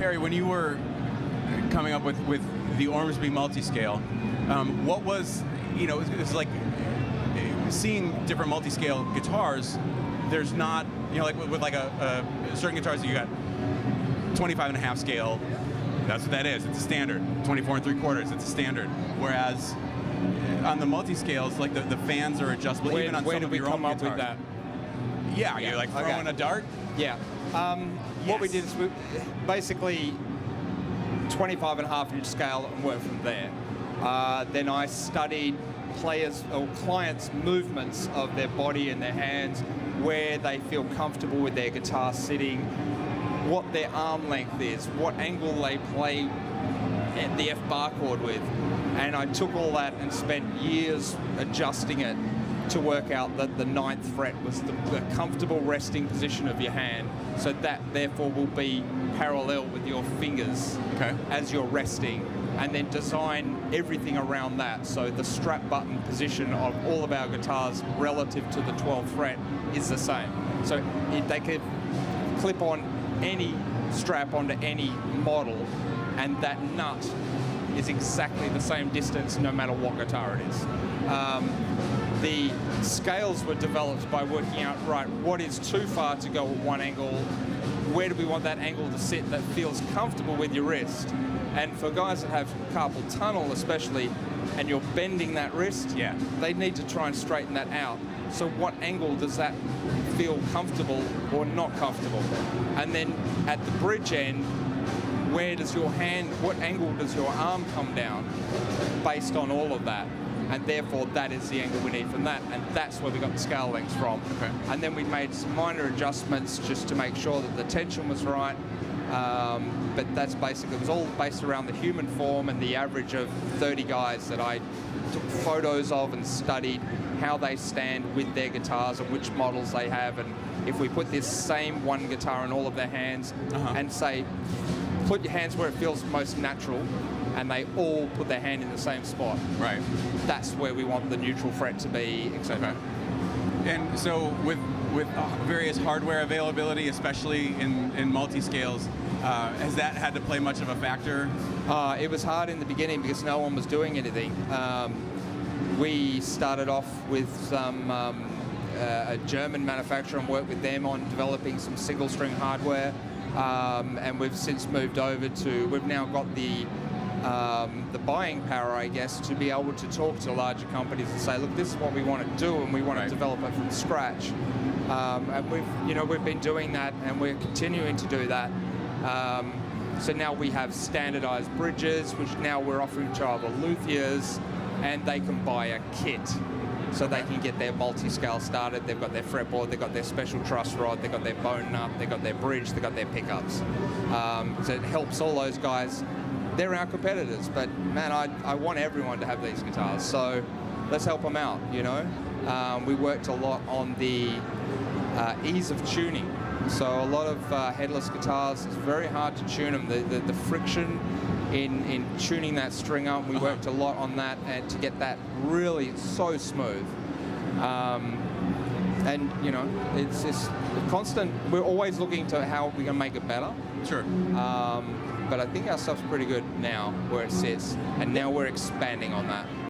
Perry, when you were coming up with the Ormsby Multiscale, what was, it's like seeing different multiscale guitars. There's not, like with like a certain guitars, you got 25.5 scale. That's what that is. It's a standard. 24 3/4. It's a standard. Whereas on the multiscales, like the fans are adjustable, even on some of your own guitars. Where did we come up with that? Yeah, you're like throwing a dart. Yeah. What we did is we basically 25.5-inch scale and worked from there. Then I studied players or clients' movements of their body and their hands, where they feel comfortable with their guitar sitting, what their arm length is, what angle they play at the F bar chord with. And I took all that and spent years adjusting it to work out that the 9th fret was the comfortable resting position of your hand, so that therefore will be parallel with your fingers as you're resting, and then design everything around that. So the strap button position of all of our guitars relative to the 12th fret is the same. So they could clip on any strap onto any model, and that nut is exactly the same distance no matter what guitar it is. The scales were developed by working out, right, what is too far to go at one angle, where do we want that angle to sit that feels comfortable with your wrist. And for guys that have carpal tunnel especially, and you're bending that wrist, they need to try and straighten that out. So what angle does that feel comfortable or not comfortable? And then at the bridge end, where does your hand, what angle does your arm come down based on all of that? And therefore that is the angle we need from that, and that's where we got the scale lengths from. And then we made some minor adjustments just to make sure that the tension was right. But that's basically, it was all based around the human form and the average of 30 guys that I took photos of and studied how they stand with their guitars and which models they have. And if we put this same one guitar in all of their hands and say, put your hands where it feels most natural, and they all put their hand in the same spot. Right. That's where we want the neutral fret to be, etc. And so with various hardware availability, especially in multi-scales, has that had to play much of a factor? It was hard in the beginning because no one was doing anything. We started off with some a German manufacturer and worked with them on developing some single string hardware. And we've since moved over to, we've now got the buying power, I guess, to be able to talk to larger companies and say, look, this is what we want to do, and we want to develop it from scratch. And we've been doing that, and we're continuing to do that. So now we have standardized bridges, which now we're offering to our luthiers, and they can buy a kit. So they can get their multi-scale started. They've got their fretboard, they've got their special truss rod, they've got their bone nut, they've got their bridge, they've got their pickups. So it helps all those guys. They're our competitors, but man, I want everyone to have these guitars. So let's help them out, We worked a lot on the ease of tuning. So a lot of headless guitars, it's very hard to tune them. The friction in tuning that string up, we worked a lot on that, and to get that really so smooth. And it's just constant. We're always looking to how we can make it better. Sure. But I think our stuff's pretty good now where it sits, and now we're expanding on that.